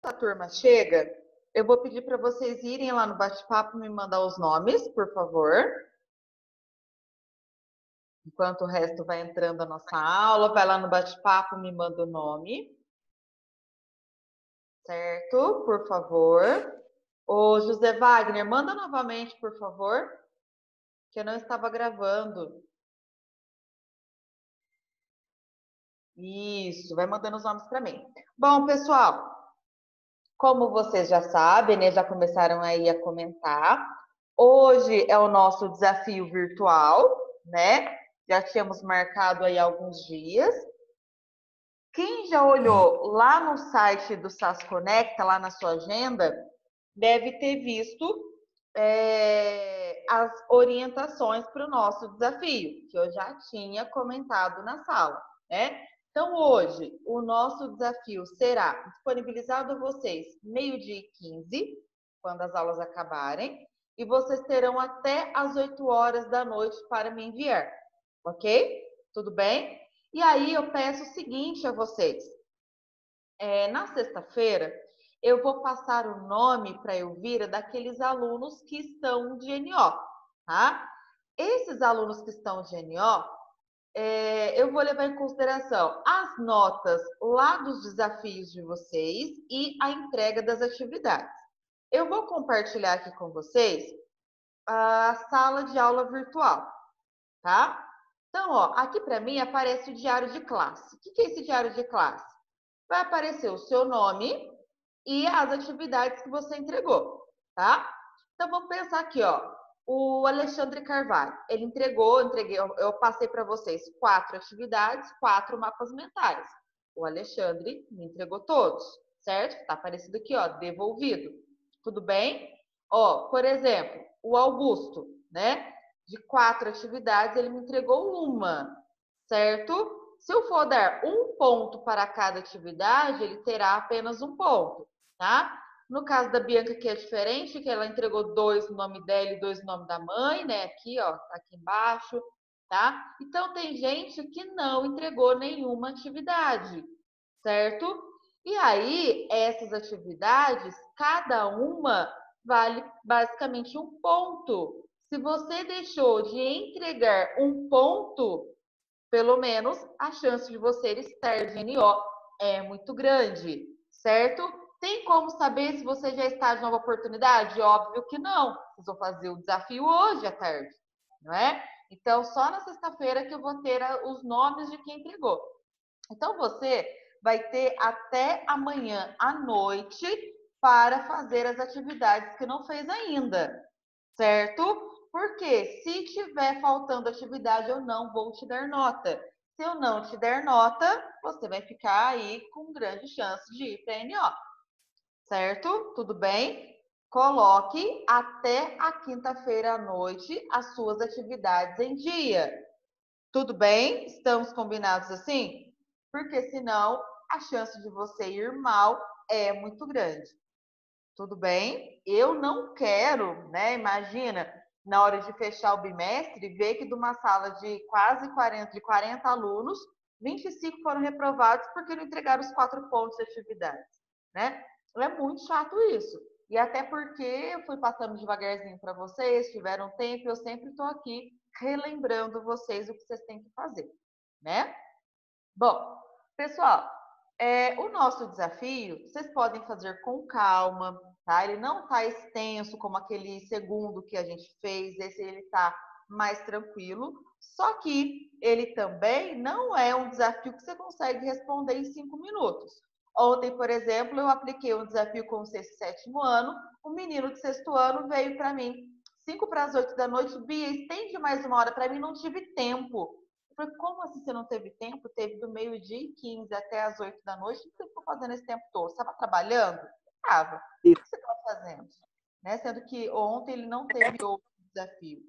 a turma chega, eu vou pedir para vocês irem lá no bate-papo me mandar os nomes, por favor. Enquanto o resto vai entrando a nossa aula, vai lá no bate-papo, me manda o nome. Certo? Por favor. Ô, José Wagner, manda novamente, por favor, que eu não estava gravando. Isso, vai mandando os nomes para mim. Bom, pessoal, como vocês já sabem, né, já começaram aí a comentar, hoje é o nosso desafio virtual, né? Já tínhamos marcado aí alguns dias. Quem já olhou lá no site do SAS Conecta, lá na sua agenda, deve ter visto as orientações para o nosso desafio, que eu já tinha comentado na sala, né? Então, hoje, o nosso desafio será disponibilizado a vocês meio-dia e 15, quando as aulas acabarem, e vocês terão até as 8 horas da noite para me enviar, ok? Tudo bem? E aí, eu peço o seguinte a vocês. Na sexta-feira, eu vou passar o nome para a Elvira daqueles alunos que estão de NO, tá? Esses alunos que estão de NO, eu vou levar em consideração as notas lá dos desafios de vocês e a entrega das atividades. Eu vou compartilhar aqui com vocês a sala de aula virtual, tá? Então, ó, aqui para mim aparece o diário de classe. O que é esse diário de classe? Vai aparecer o seu nome e as atividades que você entregou, tá? Então, vamos pensar aqui, ó. O Alexandre Carvalho, ele eu passei para vocês 4 atividades, 4 mapas mentais. O Alexandre me entregou todos, certo? Tá aparecido aqui, ó, devolvido. Tudo bem? Ó, por exemplo, o Augusto, né? De 4 atividades, ele me entregou uma, certo? Se eu for dar um ponto para cada atividade, ele terá apenas um ponto, tá? No caso da Bianca, que é diferente, que ela entregou 2 no nome dela e 2 no nome da mãe, né? Aqui, ó, aqui embaixo, tá? Então, tem gente que não entregou nenhuma atividade, certo? E aí, essas atividades, cada uma vale basicamente um ponto. Se você deixou de entregar um ponto, pelo menos a chance de você estar de NO é muito grande, certo? Tem como saber se você já está de nova oportunidade? Óbvio que não. Vocês vão fazer o desafio hoje à tarde, não é? Então, só na sexta-feira que eu vou ter os nomes de quem entregou. Então, você vai ter até amanhã à noite para fazer as atividades que não fez ainda, certo? Porque se tiver faltando atividade, eu não vou te dar nota. Se eu não te der nota, você vai ficar aí com grande chance de ir para NO, certo? Tudo bem? Coloque até a quinta-feira à noite as suas atividades em dia. Tudo bem? Estamos combinados assim? Porque senão a chance de você ir mal é muito grande. Tudo bem? Eu não quero, né? Imagina, na hora de fechar o bimestre, ver que de uma sala de quase 40 alunos, 25 foram reprovados porque não entregaram os 4 pontos de atividade, né? É muito chato isso. E até porque eu fui passando devagarzinho para vocês, tiveram tempo, eu sempre estou aqui relembrando vocês o que vocês têm que fazer, né? Bom, pessoal, o nosso desafio, vocês podem fazer com calma, tá? Ele não está extenso como aquele segundo que a gente fez, esse ele está mais tranquilo, só que ele também não é um desafio que você consegue responder em 5 minutos. Ontem, por exemplo, eu apliquei um desafio com o sexto e sétimo ano, um menino de sexto ano veio para mim, 5 para as 8 da noite, Bia, estende mais 1 hora para mim, não tive tempo. Eu falei, como assim você não teve tempo? Teve do meio-dia e 15 até as 8 da noite. O que você ficou fazendo esse tempo todo? Você estava trabalhando? Estava. O que você estava fazendo? Né? Sendo que ontem ele não teve outro desafio.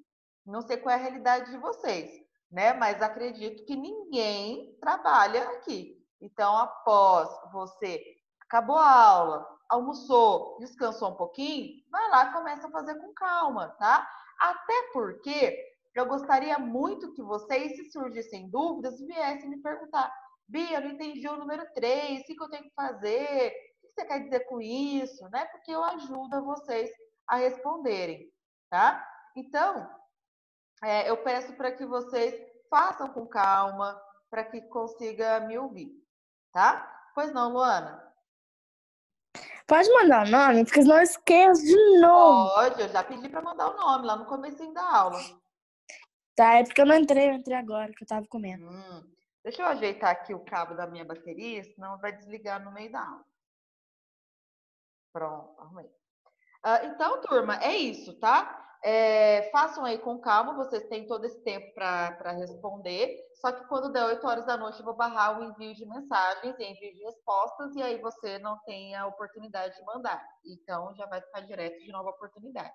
Não sei qual é a realidade de vocês, né? Mas acredito que ninguém trabalha aqui. Então, após você acabou a aula, almoçou, descansou um pouquinho, vai lá e começa a fazer com calma, tá? Até porque eu gostaria muito que vocês, se surgissem dúvidas, viessem me perguntar. Bia, eu não entendi o número 3, o que eu tenho que fazer? você quer dizer com isso, né? Porque eu ajudo vocês a responderem, tá? Então, eu peço para que vocês façam com calma, para que consiga me ouvir, tá? Pois não, Luana? Pode mandar o nome, porque senão eu esqueço de novo. Pode, eu já pedi para mandar o nome lá no comecinho da aula. Tá, é porque eu não entrei, eu entrei agora, que eu tava comendo. Deixa eu ajeitar aqui o cabo da minha bateria, senão vai desligar no meio da aula. Pronto, arrumei. Então, turma, é isso, tá? Façam aí com calma, vocês têm todo esse tempo para responder. Só que quando der 8 horas da noite, eu vou barrar o envio de mensagens e envio de respostas, e aí você não tem a oportunidade de mandar. Então, já vai ficar direto de nova oportunidade.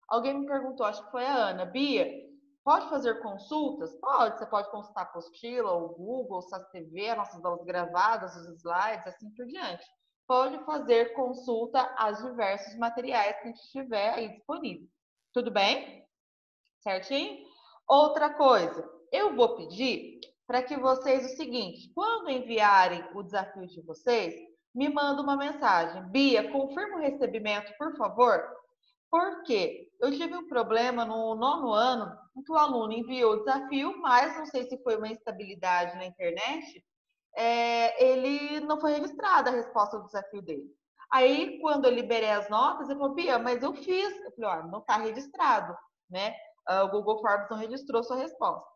Alguém me perguntou, acho que foi a Ana, Bia, pode fazer consultas? Pode, você pode consultar a apostila, o Google, o SAS TV, nossas aulas gravadas, os slides, assim por diante. Pode fazer consulta aos diversos materiais que a gente tiver aí disponível. Tudo bem? Certinho? Outra coisa, eu vou pedir para que vocês o seguinte, quando enviarem o desafio de vocês, me mandem uma mensagem. Bia, confirma o recebimento, por favor. Por quê? Eu tive um problema no 9º ano, em que o aluno enviou o desafio, mas não sei se foi uma instabilidade na internet, ele não foi registrada a resposta do desafio dele. Aí, quando eu liberei as notas, ele falou, Bia, mas eu fiz. Eu falei, ó, não está registrado, né? O Google Forms não registrou sua resposta,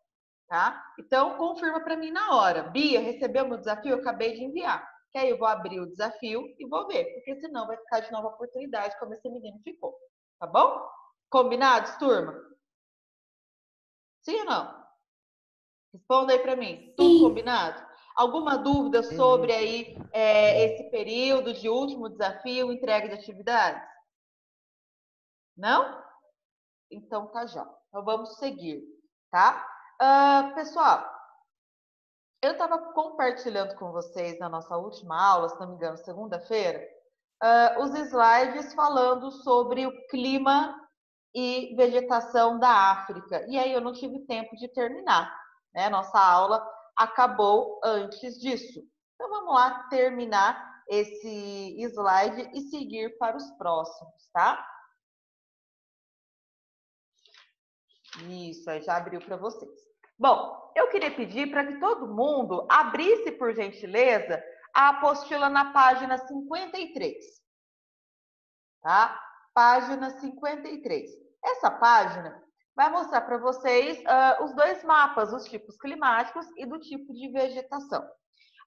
tá? Então, confirma para mim na hora. Bia, recebeu meu desafio? Eu acabei de enviar. Que aí eu vou abrir o desafio e vou ver, porque senão vai ficar de nova oportunidade, como esse menino ficou. Tá bom? Combinados, turma? Sim ou não? Responda aí para mim. Tudo combinado? Alguma dúvida sobre Beleza. aí esse período de último desafio, entrega de atividades? Não? Então tá já. Então vamos seguir, tá? Pessoal, eu estava compartilhando com vocês na nossa última aula, se não me engano, segunda-feira, os slides falando sobre o clima e vegetação da África. E aí eu não tive tempo de terminar, né? Nossa aula acabou antes disso. Então vamos lá terminar esse slide e seguir para os próximos, tá? Isso, aí já abriu para vocês. Bom, eu queria pedir para que todo mundo abrisse, por gentileza, a apostila na página 53. Tá? Página 53. Essa página vai mostrar para vocês os dois mapas, os tipos climáticos e do tipo de vegetação.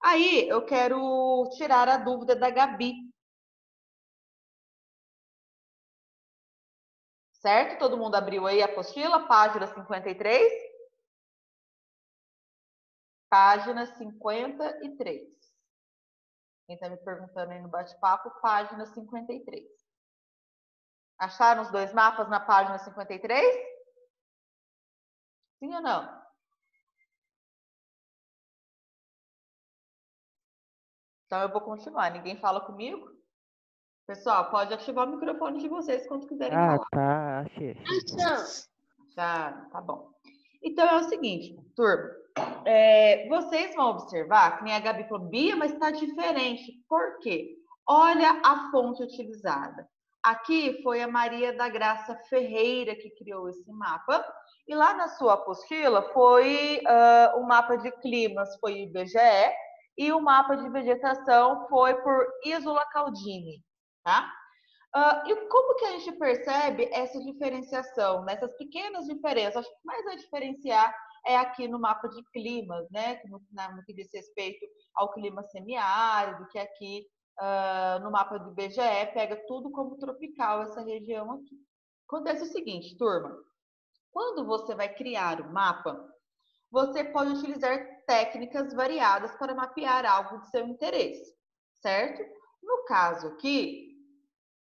Aí eu quero tirar a dúvida da Gabi. Certo? Todo mundo abriu aí a apostila, página 53? Página 53. Quem está me perguntando aí no bate-papo, página 53. Acharam os dois mapas na página 53? Sim ou não? Então eu vou continuar. Ninguém fala comigo? Pessoal, pode ativar o microfone de vocês quando quiserem falar. Tá, achei. Já, tá bom. Então é o seguinte, turma. Vocês vão observar que nem a Gabi falou, Bia, mas está diferente. Por quê? Olha a fonte utilizada. Aqui foi a Maria da Graça Ferreira que criou esse mapa. E lá na sua apostila foi o mapa de climas, foi o IBGE, e o mapa de vegetação foi por Isola Caldini, tá? E como que a gente percebe essa diferenciação, nessas pequenas diferenças? Acho que o que mais vai diferenciar é aqui no mapa de climas, né? No que diz respeito ao clima semiárido, que aqui no mapa do IBGE pega tudo como tropical, essa região aqui. Acontece o seguinte, turma, quando você vai criar o mapa, você pode utilizar técnicas variadas para mapear algo de seu interesse, certo? No caso aqui,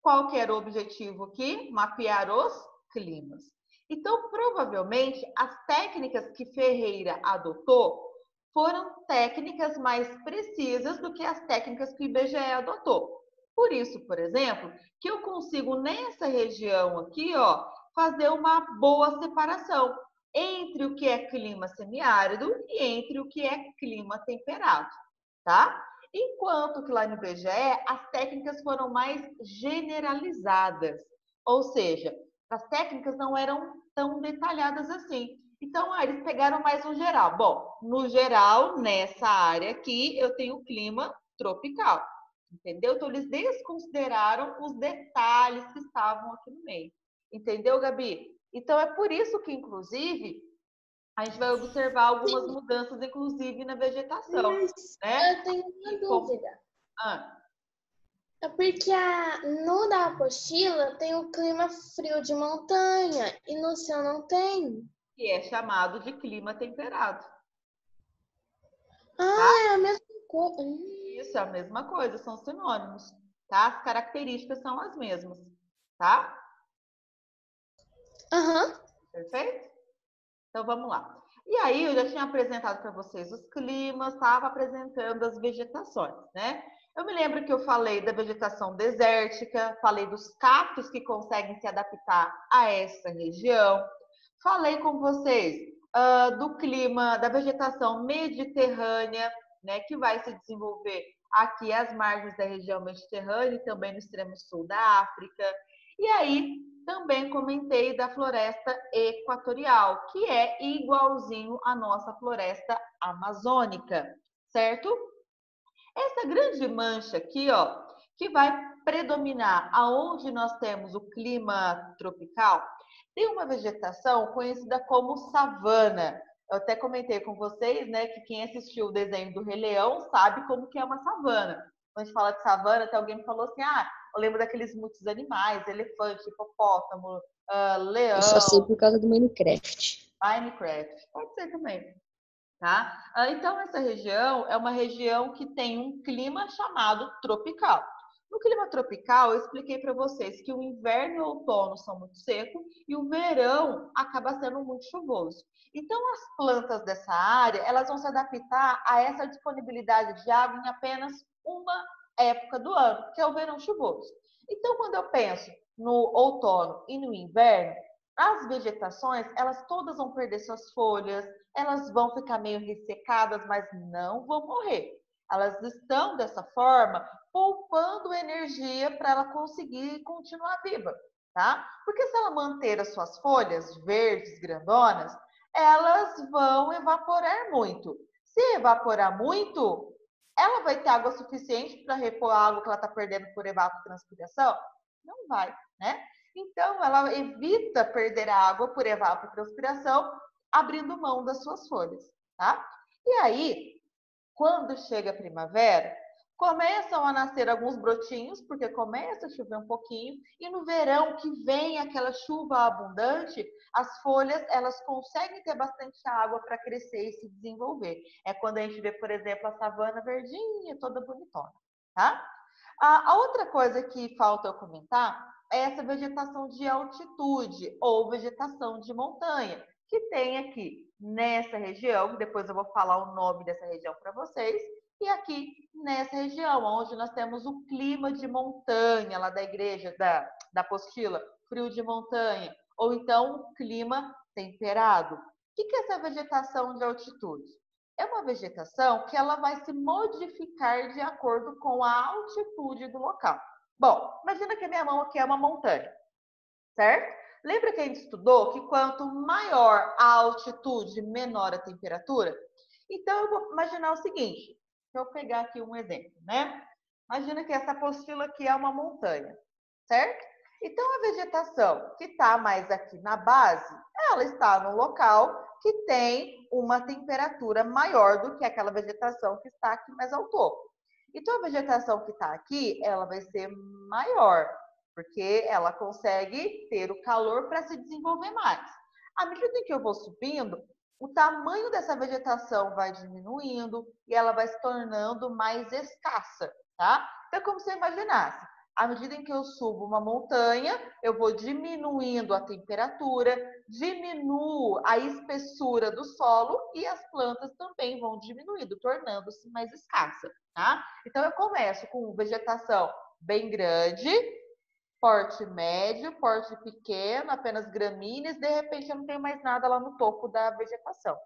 qual que era o objetivo aqui? Mapear os climas. Então, provavelmente, as técnicas que Ferreira adotou foram técnicas mais precisas do que as técnicas que o IBGE adotou. Por isso, por exemplo, que eu consigo nessa região aqui, ó, fazer uma boa separação entre o que é clima semiárido e entre o que é clima temperado, tá? Enquanto que lá no IBGE, as técnicas foram mais generalizadas. Ou seja, as técnicas não eram tão detalhadas assim. Então, eles pegaram mais no geral. Bom, no geral, nessa área aqui, eu tenho clima tropical. Entendeu? Então, eles desconsideraram os detalhes que estavam aqui no meio. Entendeu, Gabi? Então, é por isso que, inclusive, a gente vai observar algumas mudanças, inclusive, na vegetação. Mas né? eu tenho uma dúvida. Ah, É porque no da apostila tem o clima frio de montanha e no seu não tem. que é chamado de clima temperado. É a mesma coisa. Isso é a mesma coisa, são sinônimos, tá? As características são as mesmas, tá? Aham. Perfeito? Então vamos lá. E aí eu já tinha apresentado para vocês os climas, estava apresentando as vegetações, né? Eu me lembro que eu falei da vegetação desértica, falei dos cactos que conseguem se adaptar a essa região. Falei com vocês do clima, da vegetação mediterrânea, né, que vai se desenvolver aqui às margens da região mediterrânea e também no extremo sul da África. E aí também comentei da floresta equatorial, que é igualzinho à nossa floresta amazônica, certo? Essa grande mancha aqui, ó, que vai predominar aonde nós temos o clima tropical, tem uma vegetação conhecida como savana. Eu até comentei com vocês, né, que quem assistiu o desenho do Rei Leão sabe como que é uma savana. Quando a gente fala de savana, até alguém me falou assim, eu lembro daqueles muitos animais, elefante, hipopótamo, leão. Eu só sei por causa do Minecraft. Minecraft, pode ser também. Tá? Então, essa região é uma região que tem um clima chamado tropical. No clima tropical, eu expliquei para vocês que o inverno e o outono são muito secos e o verão acaba sendo muito chuvoso. Então, as plantas dessa área, elas vão se adaptar a essa disponibilidade de água em apenas uma época do ano, que é o verão chuvoso. Então, quando eu penso no outono e no inverno, as vegetações, elas todas vão perder suas folhas, elas vão ficar meio ressecadas, mas não vão morrer. Elas estão dessa forma poupando energia para ela conseguir continuar viva, tá? Porque se ela manter as suas folhas verdes, grandonas, elas vão evaporar muito. Se evaporar muito, ela vai ter água suficiente para repor a água que ela está perdendo por evapotranspiração? Não vai, né? Então, ela evita perder a água por evapotranspiração, abrindo mão das suas folhas, tá? E aí, quando chega a primavera, começam a nascer alguns brotinhos, porque começa a chover um pouquinho, e no verão que vem aquela chuva abundante, as folhas, elas conseguem ter bastante água para crescer e se desenvolver. É quando a gente vê, por exemplo, a savana verdinha, toda bonitona, tá? A outra coisa que falta eu comentar é essa vegetação de altitude ou vegetação de montanha, que tem aqui nessa região, depois eu vou falar o nome dessa região para vocês, e aqui nessa região, onde nós temos o clima de montanha, lá da igreja, da apostila, frio de montanha, ou então o clima temperado. O que é essa vegetação de altitude? É uma vegetação que ela vai se modificar de acordo com a altitude do local. Bom, imagina que a minha mão aqui é uma montanha, certo? Lembra que a gente estudou que quanto maior a altitude, menor a temperatura? Então, eu vou imaginar o seguinte, deixa eu pegar aqui um exemplo, né? Imagina que essa apostila aqui é uma montanha, certo? Então, a vegetação que está mais aqui na base, ela está no local que tem uma temperatura maior do que aquela vegetação que está aqui mais ao topo. Então, a vegetação que está aqui, ela vai ser maior, porque ela consegue ter o calor para se desenvolver mais. À medida que eu vou subindo, o tamanho dessa vegetação vai diminuindo e ela vai se tornando mais escassa, tá? Então, é como se você imaginasse, à medida em que eu subo uma montanha, eu vou diminuindo a temperatura, diminuo a espessura do solo e as plantas também vão diminuindo, tornando-se mais escassa, tá? Então, eu começo com vegetação bem grande, porte médio, porte pequeno, apenas gramíneas, de repente eu não tenho mais nada lá no topo da vegetação,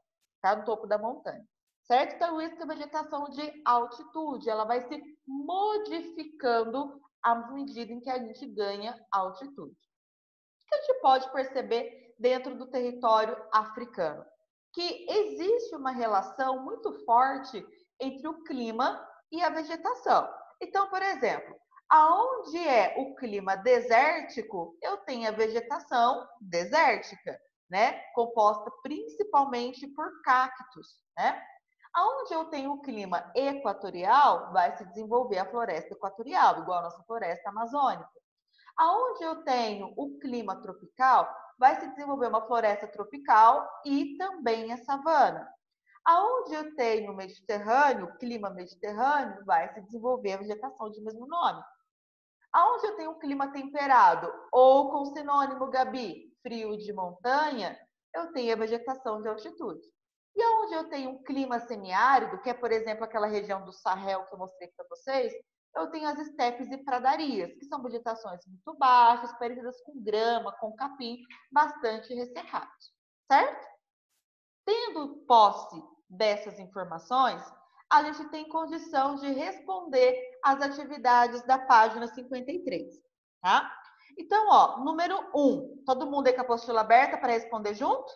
tá? No topo da montanha, certo? Então, isso é a vegetação de altitude, ela vai se modificando à medida em que a gente ganha altitude. O que a gente pode perceber dentro do território africano? Que existe uma relação muito forte entre o clima e a vegetação. Então, por exemplo, aonde é o clima desértico, eu tenho a vegetação desértica, né? Composta principalmente por cactos, né? Aonde eu tenho o clima equatorial, vai se desenvolver a floresta equatorial, igual a nossa floresta amazônica. Aonde eu tenho o clima tropical, vai se desenvolver uma floresta tropical e também a savana. Aonde eu tenho o Mediterrâneo, clima mediterrâneo, vai se desenvolver a vegetação de mesmo nome. Aonde eu tenho um clima temperado, ou com sinônimo, Gabi, frio de montanha, eu tenho a vegetação de altitude. E aonde eu tenho um clima semiárido, que é, por exemplo, aquela região do Sahel que eu mostrei para vocês, eu tenho as estepes e pradarias, que são vegetações muito baixas, parecidas com grama, com capim, bastante ressecados, certo? Tendo posse dessas informações, a gente tem condição de responder às atividades da página 53, tá? Então, ó, número 1, todo mundo aí com a apostila aberta para responder junto?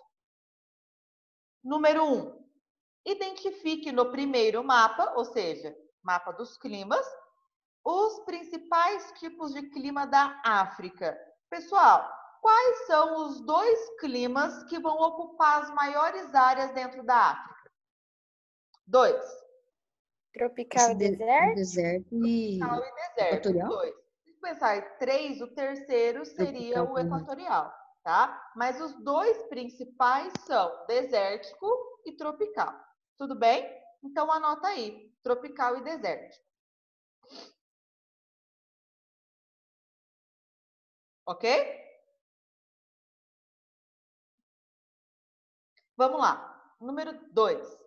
Número 1, identifique no primeiro mapa, ou seja, mapa dos climas, os principais tipos de clima da África. Pessoal, quais são os 2 climas que vão ocupar as maiores áreas dentro da África? 2. Tropical e deserto? Deserto e Tropical e deserto. equatorial? 2. Se pensar em 3, o terceiro seria Tropical o também. equatorial, tá? Mas os 2 principais são desértico e tropical. Tudo bem? Então anota aí, tropical e desértico. Ok? Vamos lá. Número 2.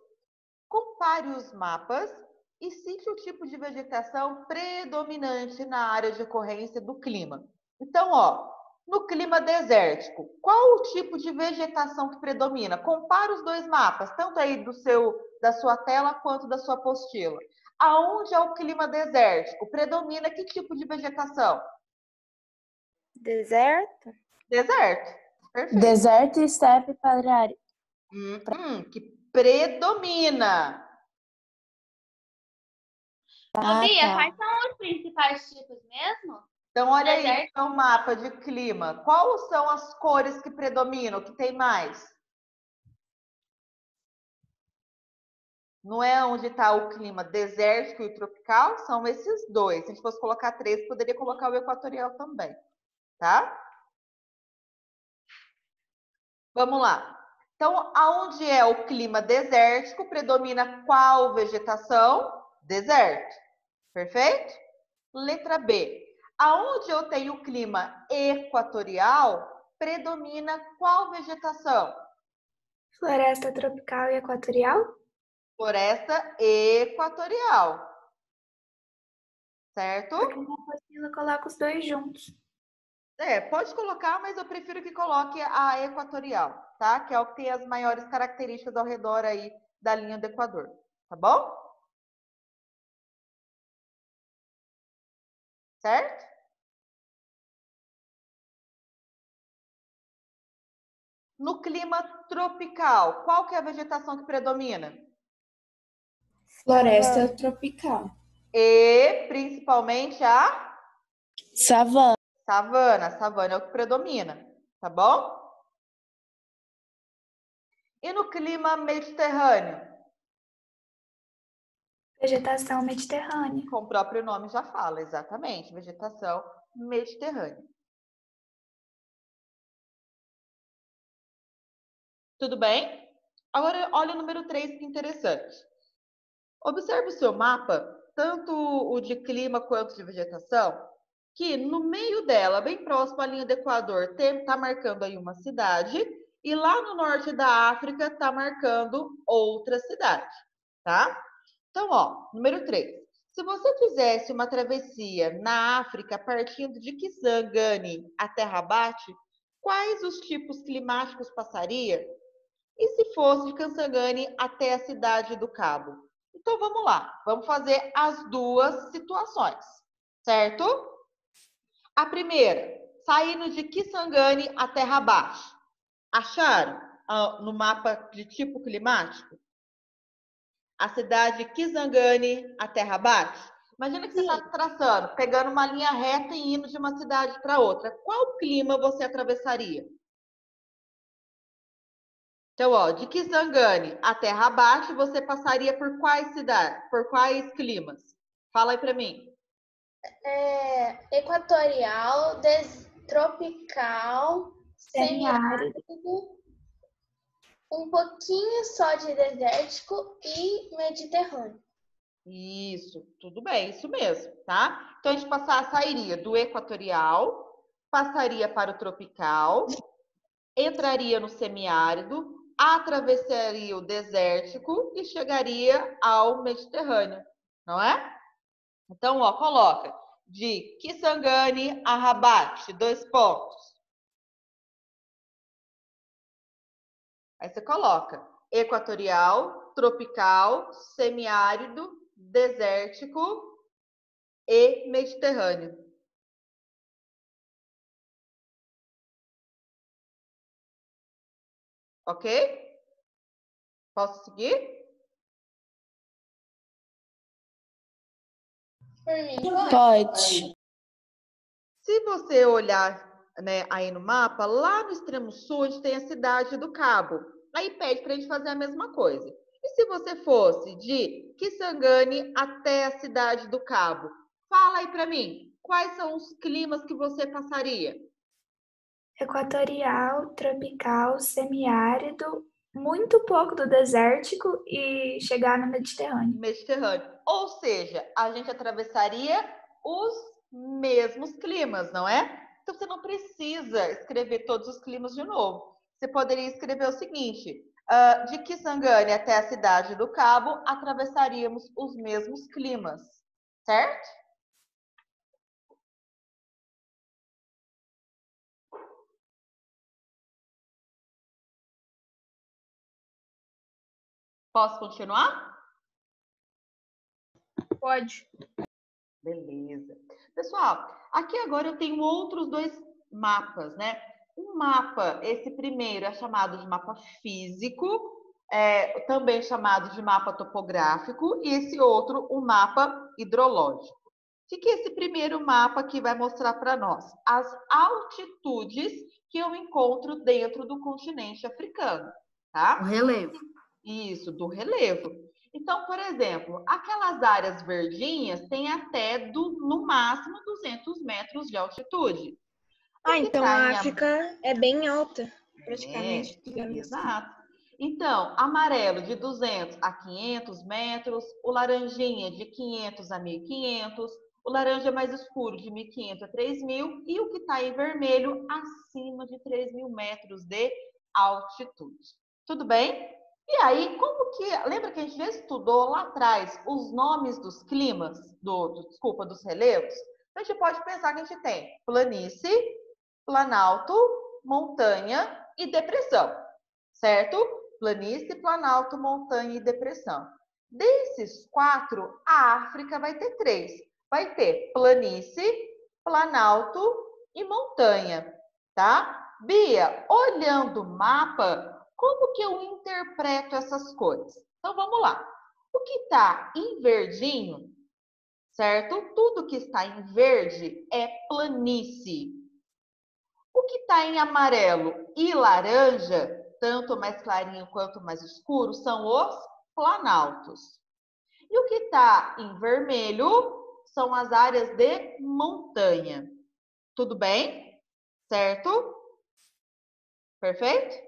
Compare os mapas e cite o tipo de vegetação predominante na área de ocorrência do clima. Então, ó, no clima desértico, qual o tipo de vegetação que predomina? Compare os 2 mapas, tanto aí da sua tela quanto da sua apostila. Aonde é o clima desértico? Predomina que tipo de vegetação? Deserto? Deserto. Perfeito. Deserto e estepe pradarias. Que predomina. Bia, quais são os principais tipos mesmo? Então, olha aí Deserto. o mapa de clima. Quais são as cores que predominam? O que tem mais? Não é onde está o clima desértico e tropical? São esses 2. Se a gente fosse colocar 3, poderia colocar o equatorial também, tá? Vamos lá. Então, aonde é o clima desértico, predomina qual vegetação? Deserto. Perfeito? Letra B. Aonde eu tenho o clima equatorial, predomina qual vegetação? Floresta tropical e equatorial? Floresta equatorial. Certo? Porque na apostila coloca os 2 juntos. Pode colocar, mas eu prefiro que coloque a equatorial, tá? Que é o que tem as maiores características ao redor aí da linha do Equador, tá bom? Certo? No clima tropical, qual que é a vegetação que predomina? Floresta tropical. E principalmente a Savana. savana. Savana é o que predomina, tá bom? E no clima mediterrâneo? Vegetação mediterrânea. Como o próprio nome já fala, exatamente. Vegetação mediterrânea. Tudo bem? Agora, olha o número 3, que interessante. Observe o seu mapa, tanto o de clima quanto de vegetação, que no meio dela, bem próximo à linha do Equador, está marcando aí uma cidade, e lá no norte da África está marcando outra cidade, tá? Então, ó, número 3. Se você fizesse uma travessia na África partindo de Kisangani até Rabat, quais os tipos climáticos passaria? E se fosse de Kisangani até a cidade do Cabo? Então, vamos lá. Vamos fazer as duas situações, certo? A primeira, saindo de Kisangani até Rabat. Acharam no mapa de tipo climático? A cidade de Kisangani até Rabat? Imagina que você está traçando, pegando uma linha reta e indo de uma cidade para outra. Qual clima você atravessaria? Então, ó, de Kisangani até Rabat, você passaria por quais cidades? Por quais climas? Fala aí para mim. Equatorial, tropical, Semiárido. semiárido, um pouquinho só de desértico e mediterrâneo. Isso, tudo bem, isso mesmo, tá? Então, a gente sairia do equatorial, passaria para o tropical, entraria no semiárido, atravessaria o desértico e chegaria ao Mediterrâneo, não é? Então, ó, coloca de Kisangani a Rabat, 2 pontos. Aí você coloca equatorial, tropical, semiárido, desértico e Mediterrâneo. Ok? Posso seguir? Por mim, Pode. Se você olhar, né, aí no mapa, lá no extremo sul, a gente tem a cidade do Cabo. Aí pede para a gente fazer a mesma coisa. E se você fosse de Kisangani até a cidade do Cabo? Fala aí para mim, quais são os climas que você passaria? Equatorial, tropical, semiárido, muito pouco do desértico e chegar no Mediterrâneo. Mediterrâneo. Ou seja, a gente atravessaria os mesmos climas, não é? Então você não precisa escrever todos os climas de novo. Você poderia escrever o seguinte: de Kisangani até a cidade do Cabo, atravessaríamos os mesmos climas, certo? Posso continuar? Pode. Beleza. Pessoal, aqui agora eu tenho outros 2 mapas, né? Um mapa, esse primeiro é chamado de mapa físico, também chamado de mapa topográfico, e esse outro, o mapa hidrológico. O que é esse primeiro mapa que vai mostrar para nós? As altitudes que eu encontro dentro do continente africano, tá? O relevo. Isso, do relevo. Então, por exemplo, aquelas áreas verdinhas têm até, no máximo, 200 metros de altitude. Ah, então a Am- África é bem alta, praticamente, É, digamos assim. exato. Então, amarelo de 200 a 500 metros, o laranjinha de 500 a 1.500, o laranja mais escuro de 1.500 a 3.000 e o que está em vermelho acima de 3.000 metros de altitude. Tudo bem? E aí, como que... Lembra que a gente já estudou lá atrás os nomes dos climas, dos relevos? Então, a gente pode pensar que a gente tem planície, planalto, montanha e depressão, certo? Planície, planalto, montanha e depressão. Desses 4, a África vai ter 3. Vai ter planície, planalto e montanha, tá? Bia, olhando o mapa, como que eu interpreto essas cores? Então, vamos lá. O que está em verdinho, certo? Tudo que está em verde é planície. O que está em amarelo e laranja, tanto mais clarinho quanto mais escuro, são os planaltos. E o que está em vermelho são as áreas de montanha. Tudo bem? Certo? Perfeito?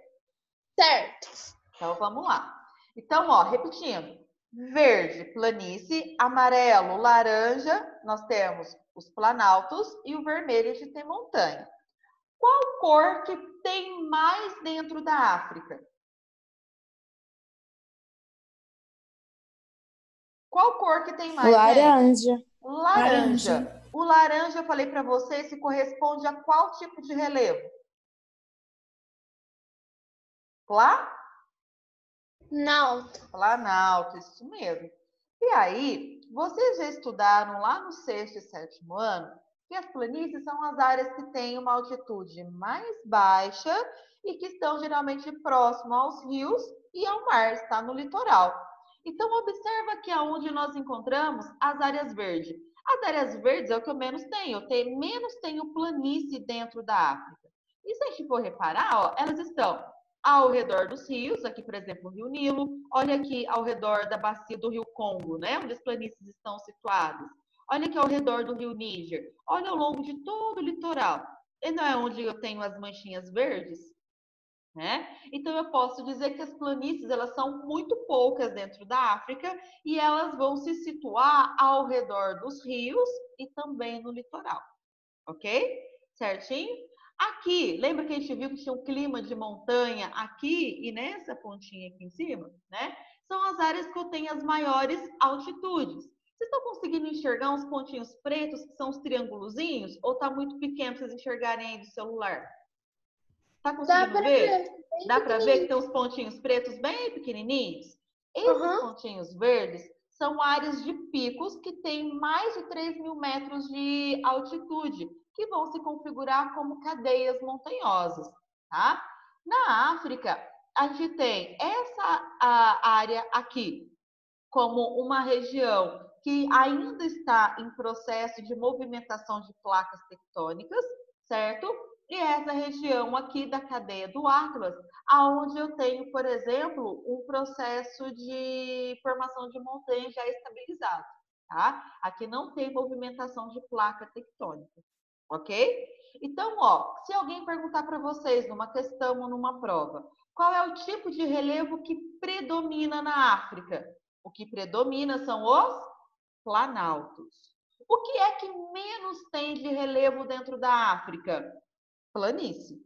certo. Então, vamos lá. Então, ó, repetindo. Verde, planície. Amarelo, laranja, nós temos os planaltos. E o vermelho, a gente tem montanha. Qual cor que tem mais dentro da África? Qual cor que tem mais, gente? Laranja. Laranja. O laranja, eu falei para vocês, se corresponde a qual tipo de relevo? Planalto. Planalto, isso mesmo. E aí, vocês já estudaram lá no 6º e 7º ano que as planícies são as áreas que têm uma altitude mais baixa e que estão geralmente próximo aos rios e ao mar, está no litoral. Então, observa que aonde nós encontramos as áreas verdes. As áreas verdes é o que eu menos tenho. Eu menos tenho planície dentro da África. E se a gente for reparar, ó, elas estão ao redor dos rios, aqui, por exemplo, o Rio Nilo. Olha aqui ao redor da bacia do Rio Congo, né, onde as planícies estão situadas. Olha aqui ao redor do Rio Níger. Olha ao longo de todo o litoral. E não é onde eu tenho as manchinhas verdes? Né? Então, eu posso dizer que as planícies elas são muito poucas dentro da África e elas vão se situar ao redor dos rios e também no litoral. Ok? Certinho? Aqui, lembra que a gente viu que tinha um clima de montanha aqui e nessa pontinha aqui em cima? Né? São as áreas que eu tenho as maiores altitudes. Vocês estão conseguindo enxergar uns pontinhos pretos, que são os triângulozinhos? Ou está muito pequeno para vocês enxergarem aí do celular? Tá conseguindo ver? Dá para ver que tem uns pontinhos pretos bem pequenininhos? Esses pontinhos verdes são áreas de picos que têm mais de 3.000 metros de altitude, que vão se configurar como cadeias montanhosas, tá? Na África, a gente tem essa área aqui como uma região que ainda está em processo de movimentação de placas tectônicas, certo? E essa região aqui da cadeia do Atlas, aonde eu tenho, por exemplo, um processo de formação de montanha já estabilizado, tá? Aqui não tem movimentação de placa tectônica, ok? Então, ó, se alguém perguntar para vocês numa questão ou numa prova, qual é o tipo de relevo que predomina na África? O que predomina são os planaltos. O que é que menos tem de relevo dentro da África? Planície.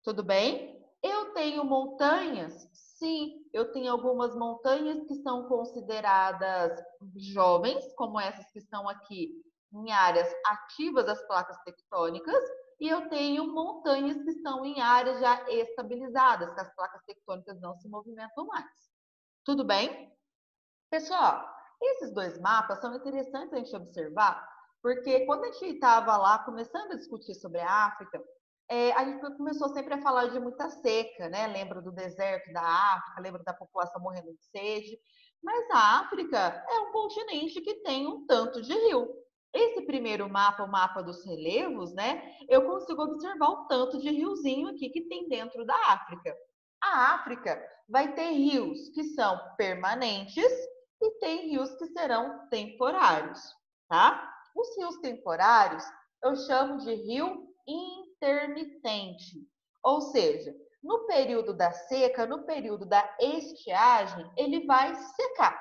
Tudo bem? Eu tenho montanhas? Sim, eu tenho algumas montanhas que são consideradas jovens, como essas que estão aqui em áreas ativas das placas tectônicas, e eu tenho montanhas que estão em áreas já estabilizadas, que as placas tectônicas não se movimentam mais. Tudo bem? Pessoal, esses dois mapas são interessantes a gente observar, porque quando a gente estava lá começando a discutir sobre a África, a gente começou sempre a falar de muita seca, né? Lembra do deserto da África, lembra da população morrendo de sede, mas a África é um continente que tem um tanto de rio. Esse primeiro mapa, o mapa dos relevos, né? Eu consigo observar o tanto de riozinho aqui que tem dentro da África. A África vai ter rios que são permanentes e tem rios que serão temporários, tá? Os rios temporários eu chamo de rio intermitente, ou seja, no período da seca, no período da estiagem, ele vai secar,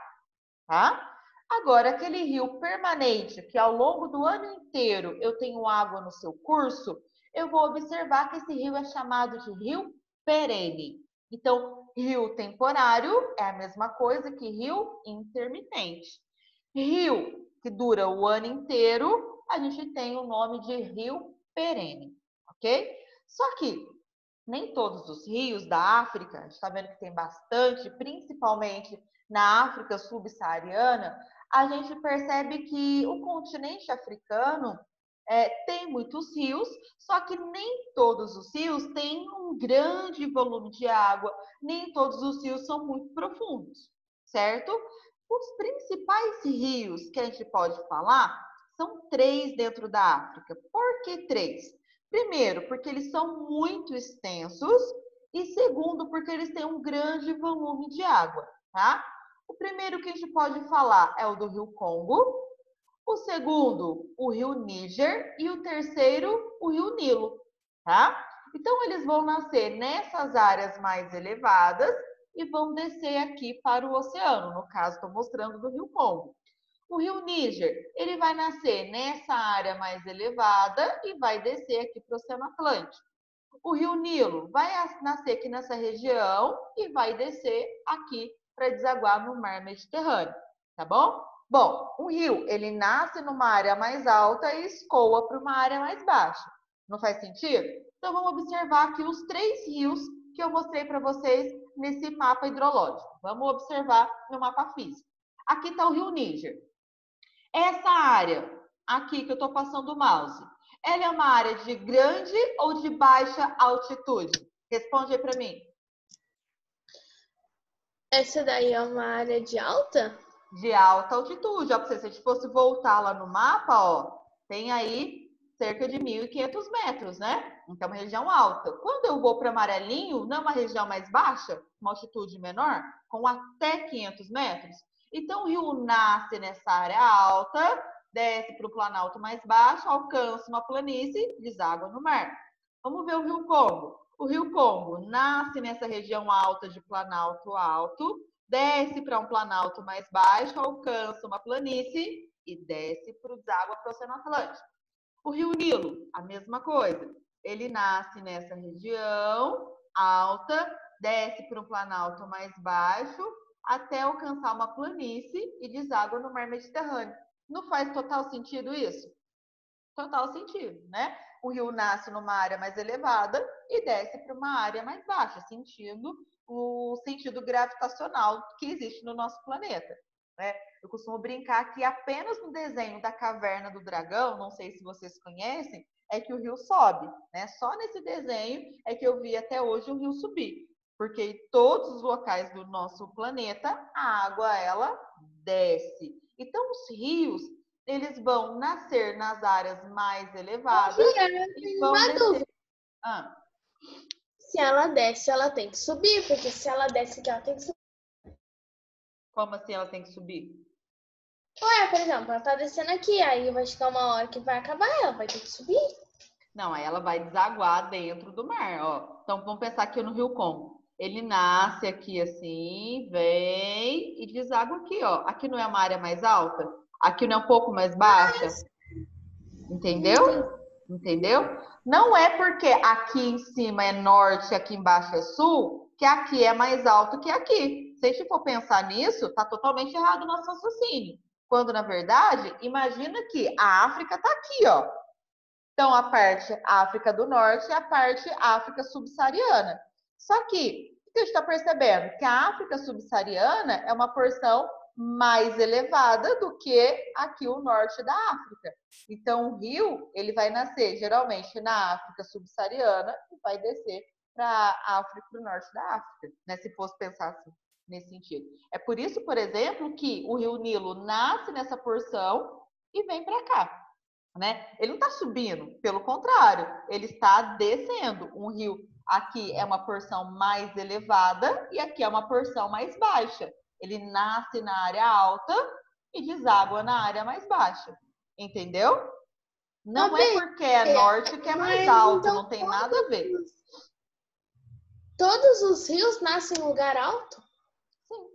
tá? Agora, aquele rio permanente, que ao longo do ano inteiro eu tenho água no seu curso, eu vou observar que esse rio é chamado de rio perene. Então, rio temporário é a mesma coisa que rio intermitente. Rio que dura o ano inteiro, a gente tem o nome de rio perene, ok? Só que nem todos os rios da África, a gente está vendo que tem bastante, principalmente na África subsaariana, a gente percebe que o continente africano tem muitos rios, só que nem todos os rios têm um grande volume de água, nem todos os rios são muito profundos, certo? Os principais rios que a gente pode falar são 3 dentro da África. Por que 3? Primeiro, porque eles são muito extensos e segundo, porque eles têm um grande volume de água, tá? O primeiro que a gente pode falar é o do Rio Congo, o segundo, o Rio Níger e o terceiro, o Rio Nilo, tá? Então, eles vão nascer nessas áreas mais elevadas e vão descer aqui para o oceano. No caso, estou mostrando do Rio Congo. O Rio Níger, ele vai nascer nessa área mais elevada e vai descer aqui para o Oceano Atlântico. O Rio Nilo vai nascer aqui nessa região e vai descer aqui para desaguar no Mar Mediterrâneo, tá bom? Bom, o rio, ele nasce numa área mais alta e escoa para uma área mais baixa. Não faz sentido? Então, vamos observar aqui os 3 rios que eu mostrei para vocês nesse mapa hidrológico. Vamos observar no mapa físico. Aqui está o Rio Níger. Essa área aqui que eu estou passando o mouse, ela é uma área de grande ou de baixa altitude? Responde aí para mim. Essa daí é uma área de alta? De alta altitude. Ó, se a gente fosse voltar lá no mapa, ó, tem aí cerca de 1.500 metros, né? Então, é uma região alta. Quando eu vou para amarelinho, não é uma região mais baixa, uma altitude menor, com até 500 metros? Então, o rio nasce nessa área alta, desce para o planalto mais baixo, alcança uma planície, deságua no mar. Vamos ver o Rio Congo. O Rio Congo nasce nessa região alta de planalto alto, desce para um planalto mais baixo, alcança uma planície e desce para o deságua para o Oceano Atlântico. O Rio Nilo, a mesma coisa. Ele nasce nessa região alta, desce para um planalto mais baixo, até alcançar uma planície e deságua no mar Mediterrâneo. Não faz total sentido isso? Total sentido, né? O rio nasce numa área mais elevada e desce para uma área mais baixa, sentindo o sentido gravitacional que existe no nosso planeta, né? Eu costumo brincar que apenas no desenho da Caverna do Dragão, não sei se vocês conhecem, é que o rio sobe, né? Só nesse desenho é que eu vi até hoje o rio subir, porque em todos os locais do nosso planeta a água ela desce. Então os rios eles vão nascer nas áreas mais elevadas e vão descer. Ah. Se ela desce, ela tem que subir, porque se ela desce aqui, ela tem que subir. Como assim ela tem que subir? Ué, por exemplo, ela tá descendo aqui, aí vai chegar uma hora que vai acabar, ela vai ter que subir. Não, aí ela vai desaguar dentro do mar, ó. Então vamos pensar aqui no Rio Congo. Ele nasce aqui assim, vem e deságua aqui, ó. Aqui não é uma área mais alta? Aqui não é um pouco mais baixa? Entendeu? Entendeu? Não é porque aqui em cima é norte, aqui embaixo é sul, que aqui é mais alto que aqui. Se a gente for pensar nisso, tá totalmente errado o nosso raciocínio. Quando, na verdade, imagina que a África tá aqui, ó. Então, a parte África do Norte e a parte África subsaariana. Só que, o que a gente está percebendo? Que a África subsaariana é uma porção mais elevada do que aqui o norte da África. Então, o rio, ele vai nascer geralmente na África subsaariana e vai descer para a África, para o norte da África, né? Se fosse pensar assim, nesse sentido. É por isso, por exemplo, que o rio Nilo nasce nessa porção e vem para cá. Né? Ele não está subindo, pelo contrário, ele está descendo. Um rio aqui é uma porção mais elevada e aqui é uma porção mais baixa. Ele nasce na área alta e deságua na área mais baixa. Entendeu? Não é porque é norte que é mais alto, então, não tem nada a ver. Todos os rios nascem em lugar alto? Sim,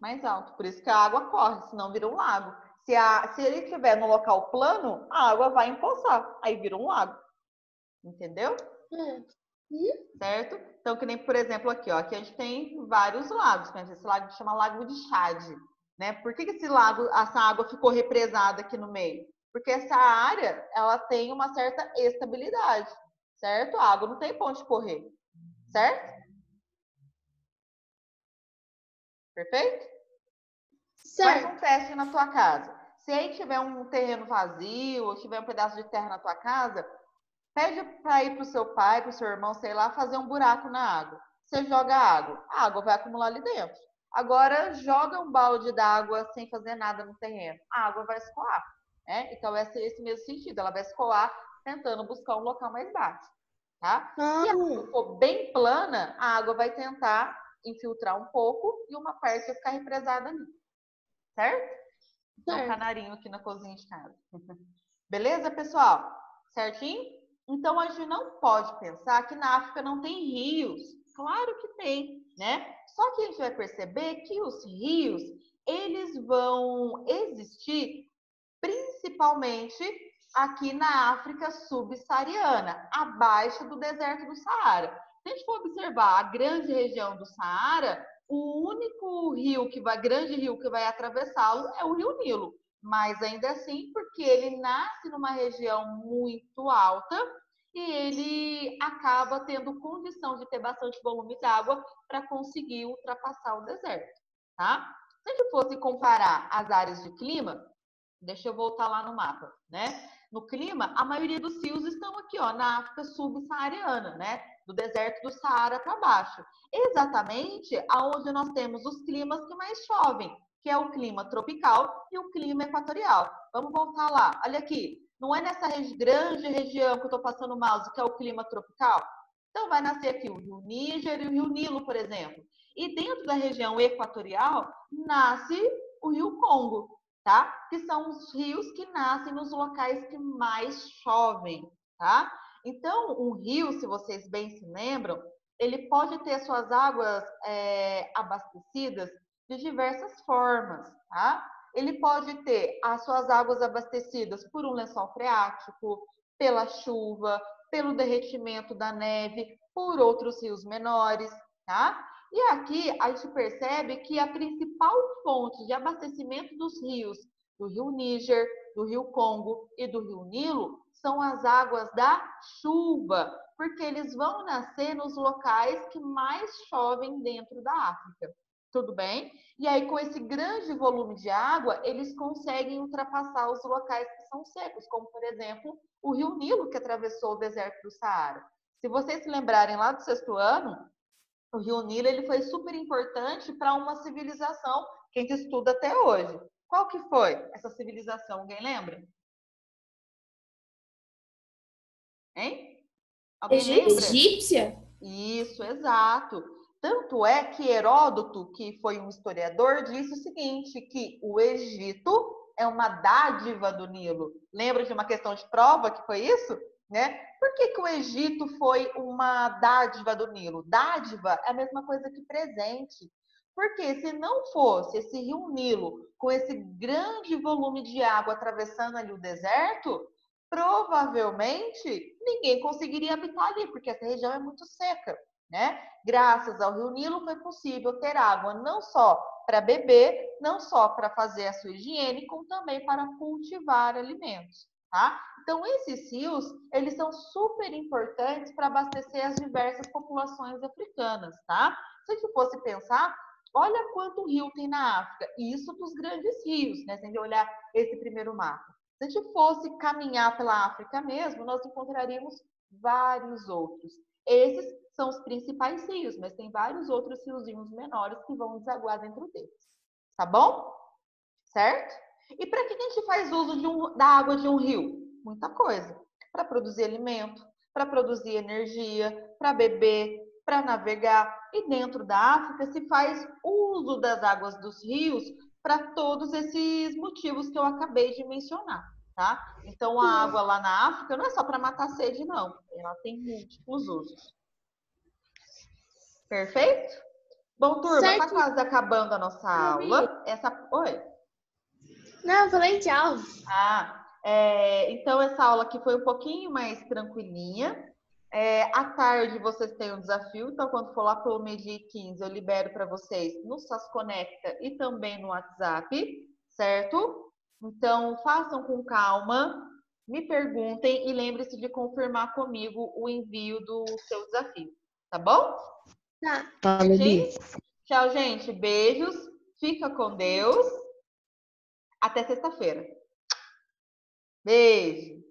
mais alto. Por isso que a água corre, senão vira um lago. Se ele estiver no local plano, a água vai empoçar, aí vira um lago. Entendeu? Certo? Então, que nem, por exemplo, aqui, ó. Aqui a gente tem vários lagos. Né? Esse lago chama Lago de Chad. Né? Por que esse lago, essa água ficou represada aqui no meio? Porque essa área, ela tem uma certa estabilidade. Certo? A água não tem pra onde correr. Certo? Perfeito? Certo. Faz um teste na tua casa. Se aí tiver um terreno vazio, ou tiver um pedaço de terra na tua casa, pede para ir para o seu pai, para o seu irmão, sei lá, fazer um buraco na água. Você joga água, a água vai acumular ali dentro. Agora, joga um balde d'água sem fazer nada no terreno, a água vai escoar. Né? Então, esse mesmo sentido, ela vai escoar tentando buscar um local mais baixo. Tá? Se a água for bem plana, a água vai tentar infiltrar um pouco e uma parte vai ficar represada ali. Certo? Então, um canarinho aqui na cozinha de casa. Beleza, pessoal? Certinho? Então, a gente não pode pensar que na África não tem rios. Claro que tem, né? Só que a gente vai perceber que os rios, eles vão existir principalmente aqui na África subsaariana, abaixo do deserto do Saara. Se a gente for observar a grande região do Saara, o único grande rio que vai atravessá-lo é o Rio Nilo. Mas ainda assim, porque ele nasce numa região muito alta e ele acaba tendo condição de ter bastante volume d'água para conseguir ultrapassar o deserto, tá? Se a gente fosse comparar as áreas de clima, deixa eu voltar lá no mapa, né? No clima, a maioria dos rios estão aqui, ó, na África subsaariana, né? Do deserto do Saara para baixo. Exatamente aonde nós temos os climas que mais chovem, que é o clima tropical e o clima equatorial. Vamos voltar lá. Olha aqui. Não é nessa grande região que eu estou passando o mouse, que é o clima tropical? Então, vai nascer aqui o rio Níger e o rio Nilo, por exemplo. E dentro da região equatorial, nasce o rio Congo, tá? Que são os rios que nascem nos locais que mais chovem, tá? Então, um rio, se vocês bem se lembram, ele pode ter suas águas abastecidas de diversas formas, tá? Ele pode ter as suas águas abastecidas por um lençol freático, pela chuva, pelo derretimento da neve, por outros rios menores, tá? E aqui a gente percebe que a principal fonte de abastecimento dos rios, do rio Níger, do rio Congo e do rio Nilo, são as águas da chuva, porque eles vão nascer nos locais que mais chovem dentro da África. Tudo bem? E aí, com esse grande volume de água, eles conseguem ultrapassar os locais que são secos, como, por exemplo, o rio Nilo, que atravessou o deserto do Saara. Se vocês se lembrarem lá do 6º ano, o rio Nilo ele foi super importante para uma civilização que a gente estuda até hoje. Qual que foi essa civilização? Alguém lembra? Hein? Alguém lembra? Egípcia? Isso, exato. Tanto é que Heródoto, que foi um historiador, disse o seguinte, que o Egito é uma dádiva do Nilo. Lembra de uma questão de prova que foi isso? Né? Por que o Egito foi uma dádiva do Nilo? Dádiva é a mesma coisa que presente. Porque se não fosse esse rio Nilo, com esse grande volume de água atravessando ali o deserto, provavelmente ninguém conseguiria habitar ali, porque essa região é muito seca, né? Graças ao rio Nilo foi possível ter água não só para beber, não só para fazer a sua higiene, como também para cultivar alimentos, tá? Então, esses rios, eles são super importantes para abastecer as diversas populações africanas, tá? Se a gente fosse pensar, olha quanto rio tem na África, e isso dos grandes rios, né? Se a gente olhar esse primeiro mapa. Se a gente fosse caminhar pela África mesmo, nós encontraríamos vários outros. Esses são os principais rios, mas tem vários outros riozinhos menores que vão desaguar dentro deles. Tá bom? Certo? E para que a gente faz uso da água de um rio? Muita coisa. Para produzir alimento, para produzir energia, para beber, para navegar. E dentro da África se faz uso das águas dos rios para todos esses motivos que eu acabei de mencionar, tá? Então, a água lá na África não é só para matar sede, não. Ela tem múltiplos usos. Perfeito? Bom, turma, está quase acabando a nossa aula. Oi? Não, eu falei tchau. Então, essa aula aqui foi um pouquinho mais tranquilinha. À tarde vocês têm um desafio, então quando for lá pelo meio-dia e 15, eu libero para vocês no SAS Conecta e também no WhatsApp, certo? Então, façam com calma, me perguntem e lembre-se de confirmar comigo o envio do seu desafio, tá bom? Tá. Sim? Tchau, gente. Beijos. Fica com Deus. Até sexta-feira. Beijo.